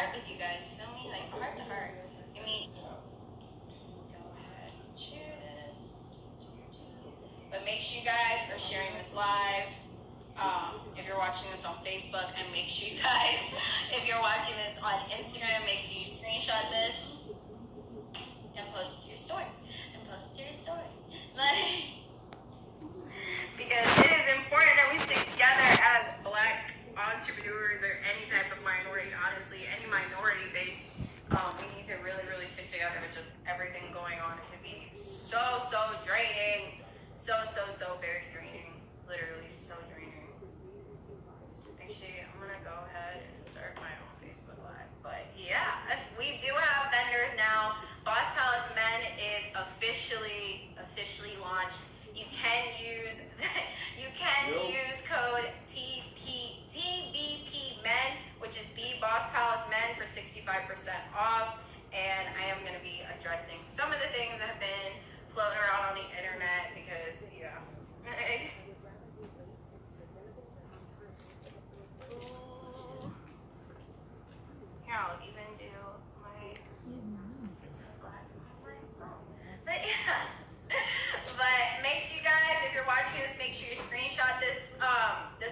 heart with you guys. You feel me? Like heart to heart. I mean, go ahead and share this. But make sure you guys are sharing this live. If you're watching this on Facebook, and make sure you guys, if you're watching this on Instagram, make sure you screenshot this and post it to your story. Like, because it is important that we stick together as Black entrepreneurs or any type of minority, honestly, any minority base. We need to really, really stick together with just everything going on. It can be so draining. So very draining. Literally so draining. Actually, I'm gonna go ahead and start my own Facebook Live. But yeah, we do have vendors now. Boss Palace Men is officially launched. You can use code TVP Men, which is the Boss Palace Men, for 65% off. And I am going to be addressing some of the things that have been floating around on the internet because, yeah. Here, I'll even do my Facebook Live. But yeah. But make sure you guys, if you're watching this, make sure you screenshot this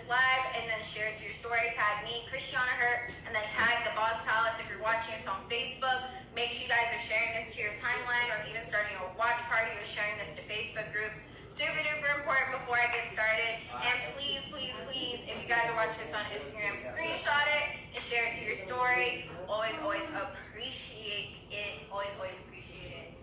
live and then share it to your story. Tag me, Christiana Hurt, and then tag the Boss Palace. If you're watching this on Facebook, make sure you guys are sharing this to your timeline or even starting a watch party or sharing this to Facebook groups. Super duper important before I get started. And please, if you guys are watching this on Instagram, screenshot it and share it to your story. Always appreciate it. Always appreciate it.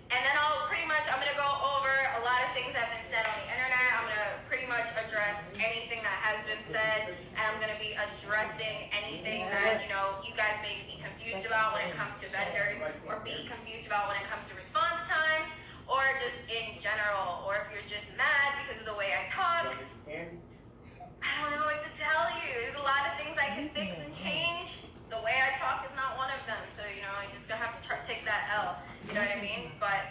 And then I'm going to go over a lot of things that have been said on the internet. I'm going to pretty much address anything that has been said. And I'm going to be addressing anything that, you guys may be confused about when it comes to vendors, or be confused about when it comes to response times, or just in general, or if you're just mad because of the way I talk. I don't know what to tell you. There's a lot of things I can fix and change. The way I talk is not one of them. So, you just gonna have to take that L. You know what I mean? But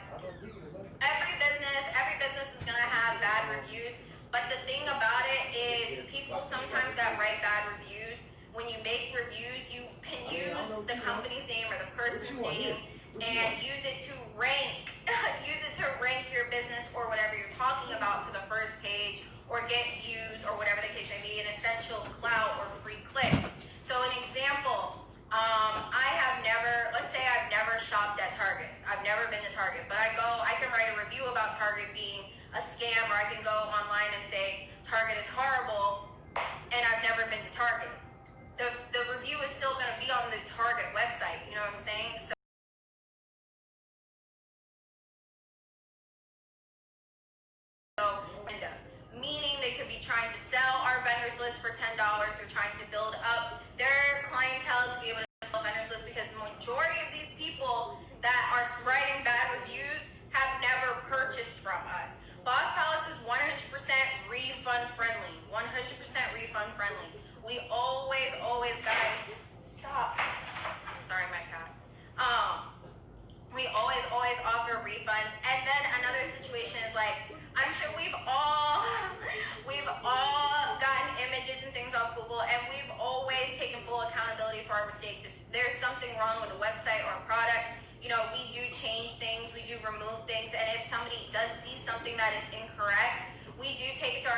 every business is gonna have bad reviews. But the thing about it is, people sometimes that write bad reviews, when you make reviews, you can use the company's name or the person's name and use it to rank your business or whatever you're talking about to the first page, or get views, or whatever the case may be, an essential clout or free clicks. So an example, let's say I've never shopped at Target. I've never been to Target, but I can write a review about Target being a scam, or I can go online and say Target is horrible, and I've never been to Target. The review is still gonna be on the Target website, you know what I'm saying? So, meaning they could be trying to sell our vendors list for $10. They're trying to build up their clientele to be able to sell vendors list, because the majority of these people that are writing bad reviews have never purchased from us. Boss Palace is 100% refund friendly. 100% refund friendly. We always, guys, stop. Sorry, my cat. We always offer refunds. And then another situation is like, I'm sure we've all gotten images and things off Google, and we've always taken full accountability for our mistakes. If there's something wrong with a website or a product, we do change things, we do remove things, and if somebody does see something that is incorrect, we do take it to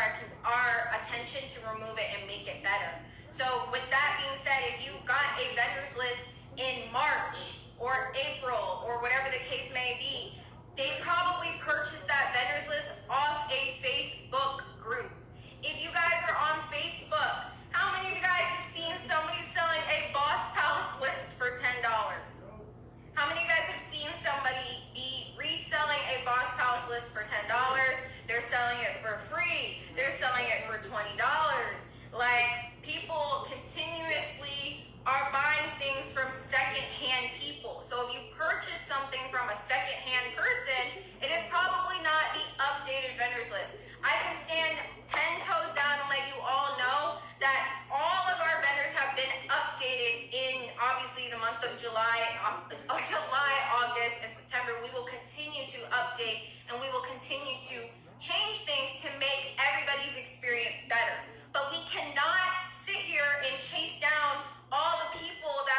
our attention to remove it and make it better. So with that being said, if you got a vendors list in March or April or whatever the case may be, they probably purchased that vendors list off a Facebook group. If you guys are on Facebook, how many of you guys have seen somebody selling a Boss Palace list for $10? How many of you guys have seen somebody be reselling a Boss Palace list for $10? They're selling it for free. They're selling it for $20. Like, people continuously are buying things from second-hand people. So if you purchase something from a second-hand person, it is probably not the updated vendors list. I can stand 10 toes down and let you all know that all of our vendors have been updated in, obviously, the month of July, August, and September. We will continue to update, and we will continue to change things to make everybody's experience better. But we cannot sit here and chase down all the people that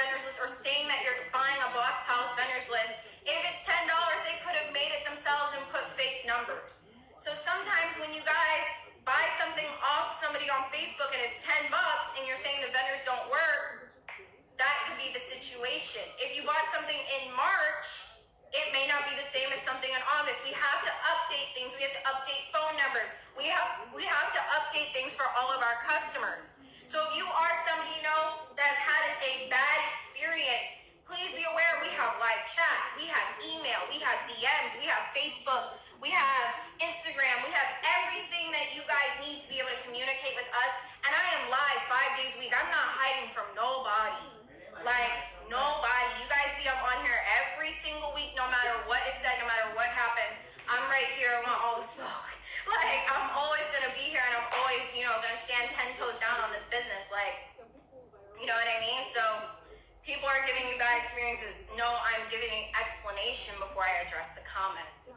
vendors list or saying that you're buying a Boss Palace vendors list. If it's $10, they could have made it themselves and put fake numbers. So sometimes when you guys buy something off somebody on Facebook and it's $10 and you're saying the vendors don't work, that could be the situation. If you bought something in March, it may not be the same as something in August. We have to update things. We have to update phone numbers. We have to update things for all of our customers. So if you are somebody that has had a bad experience, please be aware we have live chat, we have email, we have DMs, we have Facebook, we have Instagram, we have everything that you guys need to be able to communicate with us. And I am live 5 days a week. I'm not hiding from nobody. Like, nobody. You guys see I'm on here every single week, no matter what is said, no matter what happens. I'm right here. I want all the smoke. Like, I'm always going to be here, and I'm always, going to stand 10 toes down on this business. Like, you know what I mean? So, people are giving you bad experiences. No, I'm giving an explanation before I address the comments.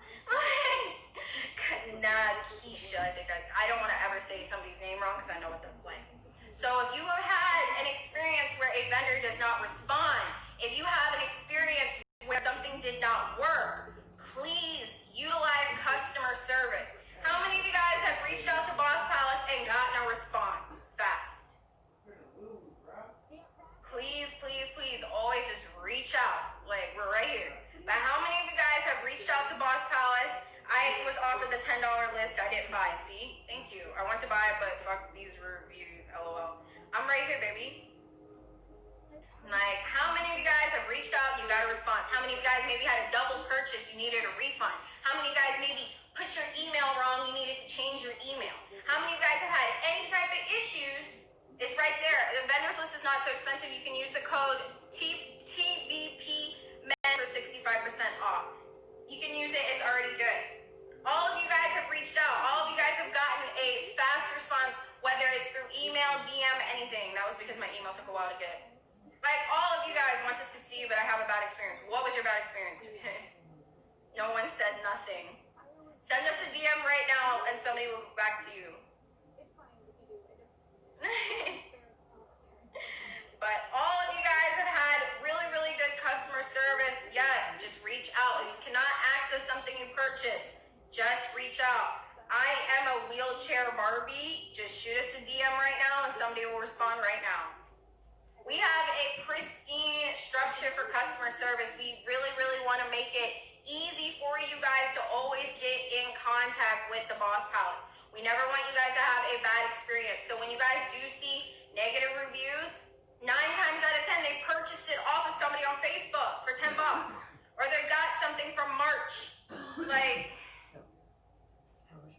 Nah, Keisha. I don't want to ever say somebody's name wrong because I know what that's like. So if you have had an experience where a vendor does not respond, if you have an experience where something did not work, please utilize customer service. How many of you guys have reached out to Boss Palace and gotten a response fast? Please, please, please, always just reach out. Like, we're right here. But how many of you guys have reached out to Boss Palace? I was offered the $10 list. I didn't buy. See? Thank you. I want to buy it, but fuck these reviews. LOL. I'm right here, baby. Like, how many of you guys have reached out? You got a response. How many of you guys maybe had a double purchase? You needed a refund. How many of you guys maybe put your email wrong? You needed to change your email. How many of you guys have had any type of issues? It's right there. The vendors list is not so expensive. You can use the code TVPMEN for 65% off. You can use it. It's already good. All of you guys have reached out. All of you guys have gotten a fast response, whether it's through email, DM, anything. That was because my email took a while to get. Like, all of you guys want to succeed, but I have a bad experience. What was your bad experience? No one said nothing. Send us a DM right now, and somebody will go back to you. But all of you guys have had really, really good customer service. Yes, just reach out. If you cannot access something you purchased, just reach out. I am a wheelchair Barbie. Just shoot us a DM right now and somebody will respond right now. We have a pristine structure for customer service. We really, really want to make it easy for you guys to always get in contact with the Boss Palace. We never want you guys to have a bad experience. So when you guys do see negative reviews, 9 times out of 10, they purchased it off of somebody on Facebook for $10. Or they got something from March. Like,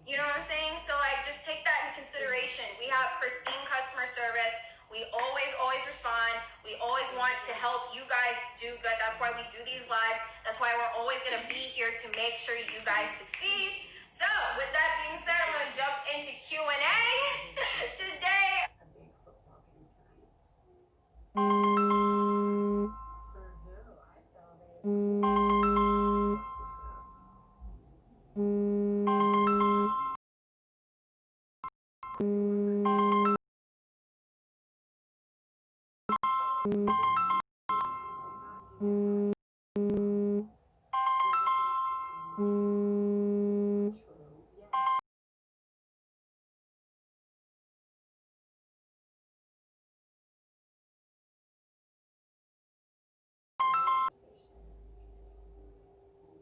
you know what I'm saying? So, like, just take that into consideration. We have pristine customer service. We always respond. We always want to help you guys do good. That's why we do these lives. That's why we're always going to be here to make sure you guys succeed. So, with that being said, I'm going to jump into Q&A today.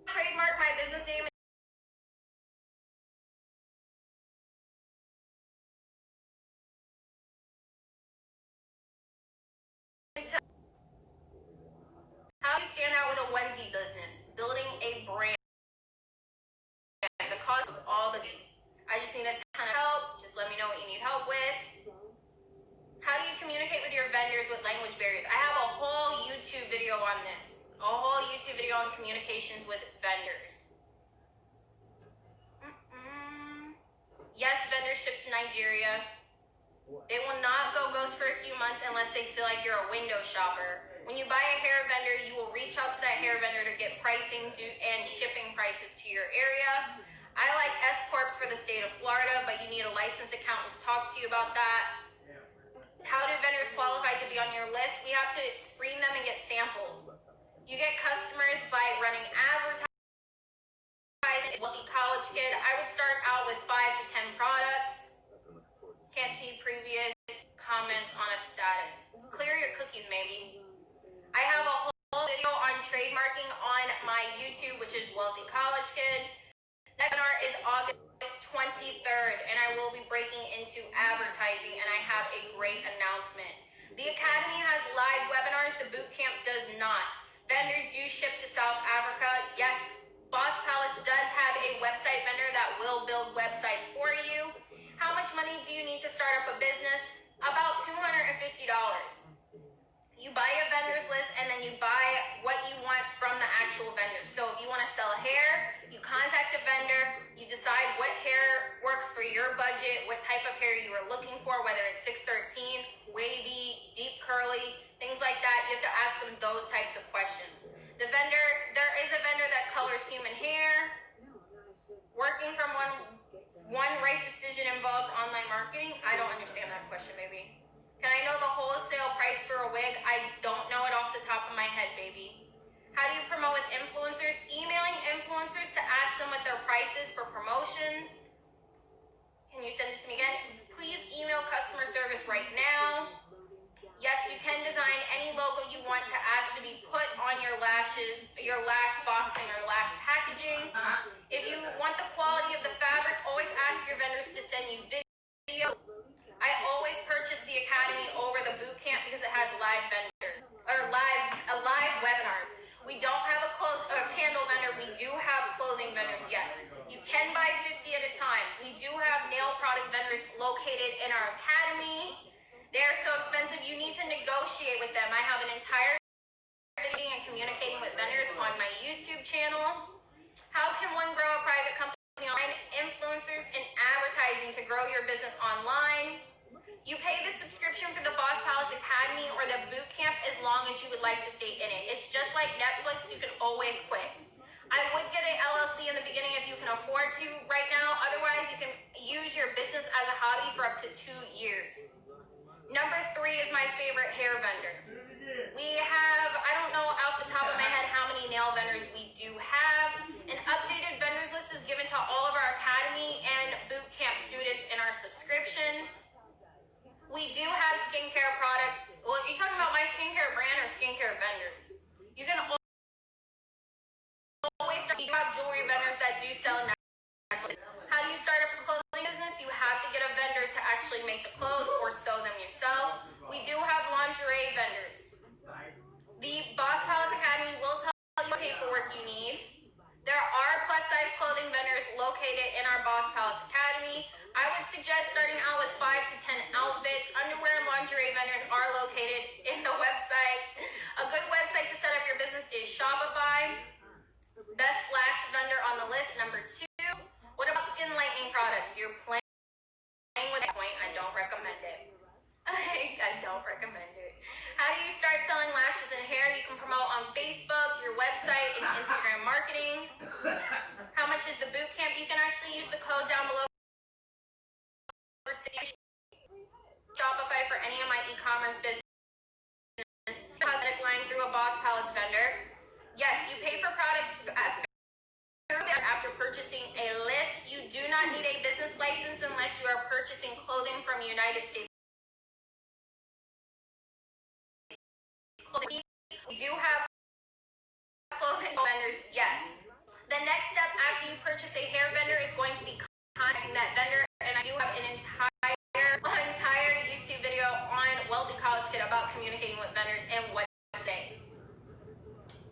Trademark my business name. How do you stand out with a onesie business? Building a brand. The cost is all the game. I just need a ton of help. Just let me know what you need help with. How do you communicate with your vendors with language barriers? I have a whole YouTube video on this. A whole YouTube video on communications with vendors. Yes, vendors ship to Nigeria. They will not go ghost for a few months unless they feel like you're a window shopper. When you buy a hair vendor, you will reach out to that hair vendor to get pricing and shipping prices to your area. I like S-Corps for the state of Florida, but you need a licensed accountant to talk to you about that. How do vendors qualify to be on your list? We have to screen them and get samples. You get customers by running advertising. Wealthy College Kid, I would start out with 5 to 10 products. Can't see previous comments on a status. Clear your cookies, maybe. I have a whole video on trademarking on my YouTube, which is Wealthy College Kid. Next webinar is August 23rd, and I will be breaking into advertising, and I have a great announcement. The Academy has live webinars. The bootcamp does not. Vendors do ship to South Africa. Yes, Boss Palace does have a website vendor that will build websites for you. How much money do you need to start up a business? About $250. You buy a vendor's list and then you buy what you want from the actual vendor. So if you want to sell hair, you contact a vendor, you decide what hair works for your budget, what type of hair you are looking for, whether it's 613, wavy, deep curly, things like that. You have to ask them those types of questions. The vendor, there is a vendor that colors human hair. Working from one right decision involves online marketing. I don't understand that question, baby. Can I know the wholesale price for a wig? I don't know it off the top of my head, baby. How do you promote with influencers? Emailing influencers to ask them what their price is for promotions. Can you send it to me again? Please email customer service right now. Yes, you can design any logo you want to ask to be put on your lashes, your lash boxing or lash packaging. If you want the quality of the fabric, always ask your vendors to send you videos. I always purchase the Academy over the bootcamp because it has live vendors or live webinars. We don't have a candle vendor. We do have clothing vendors. Yes, you can buy 50 at a time. We do have nail product vendors located in our Academy. They are so expensive. You need to negotiate with them. I have an entire video and communicating with vendors on my YouTube channel. How can one grow a private company online? Influencers and advertising to grow your business online. You pay the subscription for the Boss Palace Academy or the bootcamp as long as you would like to stay in it. It's just like Netflix, you can always quit. I would get an LLC in the beginning if you can afford to right now. Otherwise, you can use your business as a hobby for up to 2 years. Number 3 is my favorite hair vendor. We have, I don't know off the top of my head how many nail vendors we do have. An updated vendors list is given to all of our Academy and bootcamp students in our subscriptions. We do have skincare products. Well, are you talking about my skincare brand or skincare vendors? You can always start. We do have jewelry vendors that do sell necklaces. How do you start up a clothing business? You have to get a vendor to actually make the clothes or sew them yourself. We do have lingerie vendors. The Boss Palace Academy will tell you what paperwork you need. There are plus size clothing vendors located in our Boss Palace Academy. I would suggest starting out with 5 to 10 outfits. Underwear and lingerie vendors are located in the website. A good website to set up your business is Shopify. Best lash vendor on the list, number 2. What about skin lightening products? You're playing with that point. I don't recommend it. I don't recommend it. How do you start selling lashes and hair? You can promote on Facebook, your website, and Instagram marketing. How much is the bootcamp? You can actually use the code down below. Shopify for any of my e-commerce business. Cosmetic line through a Boss Palace vendor. Yes, you pay for products after purchasing a list. You do not need a business license unless you are purchasing clothing from United States. We do have clothing vendors, yes. The next step after you purchase a hair vendor is going to be contacting that vendor, and I do have an entire YouTube video on Wealthy College Kid about communicating with vendors and what to say.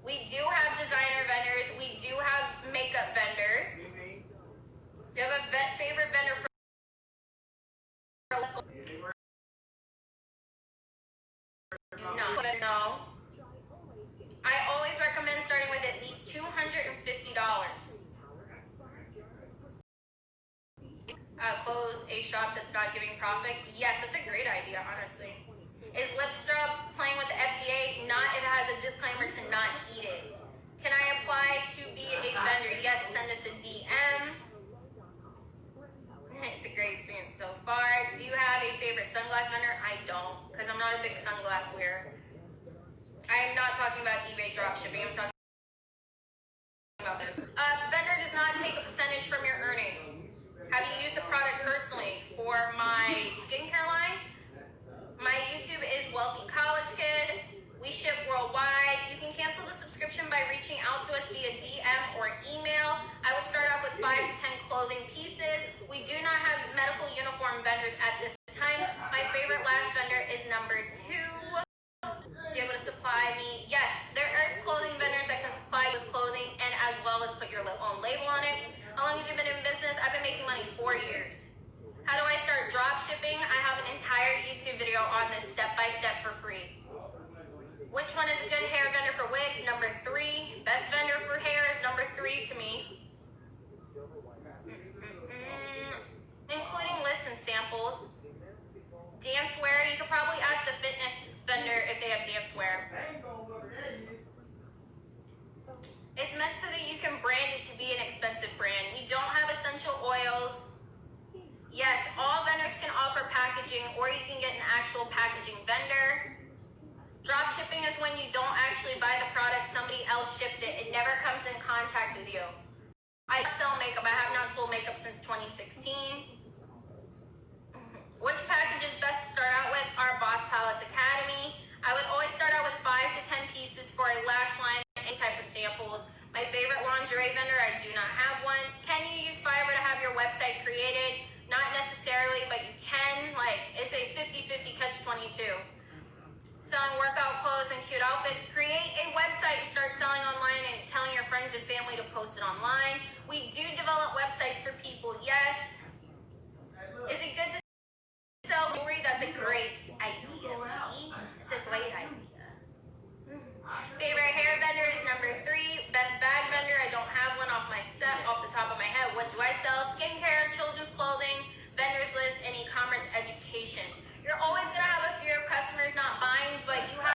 We do have designer vendors. We do have makeup vendors. Do you have a favorite vendor for No. I always recommend starting with at least $250. Close a shop that's not giving profit. Yes, that's a great idea, honestly. Is lip scrubs playing with the FDA? Not if it has a disclaimer to not eat it. Can I apply to be a vendor? Yes, send us a DM. It's a great experience so far. Do you have a favorite sunglass vendor? I don't, because I'm not a big sunglass wearer. I am not talking about eBay dropshipping. I'm talking about this. Vendor does not take a percentage from your earning. Have you used the product personally? For my skincare line, my YouTube is Wealthy College Kid. We ship worldwide. You can cancel the subscription by reaching out to us via DM or email. I would start off with 5 to 10 clothing pieces. We do not have medical uniform vendors at this time. My favorite lash vendor is number 2. Be able to supply me. Yes, there is clothing vendors that can supply you with clothing and as well as put your own label on it. How long have you been in business? I've been making money 4 years. How do I start drop shipping? I have an entire YouTube video on this step by step for free. Which one is a good hair vendor for wigs? Number 3. Best vendor for hair is number 3 to me. Including lists and samples. Dancewear, you could probably ask the fitness vendor if they have dancewear. It's meant so that you can brand it to be an expensive brand. We don't have essential oils. Yes, all vendors can offer packaging, or you can get an actual packaging vendor. Drop shipping is when you don't actually buy the product, somebody else ships it. It never comes in contact with you. I sell makeup. I have not sold makeup since 2016. Which package is best to start out with? Our Boss Palace Academy. I would always start out with 5 to 10 pieces for a lash line and any type of samples. My favorite lingerie vendor, I do not have one. Can you use Fiverr to have your website created? Not necessarily, but you can. Like, it's a 50-50 catch-22. Selling workout clothes and cute outfits. Create a website and start selling online and telling your friends and family to post it online. We do develop websites for people, yes. Is it good to sell jewelry? That's a great idea. It's a great idea. Favorite hair vendor is number 3. Best bag vendor, I don't have one off the top of my head. What do I sell? Skincare, children's clothing, vendors list, and e-commerce education. You're always gonna have a fear of customers not buying, but you have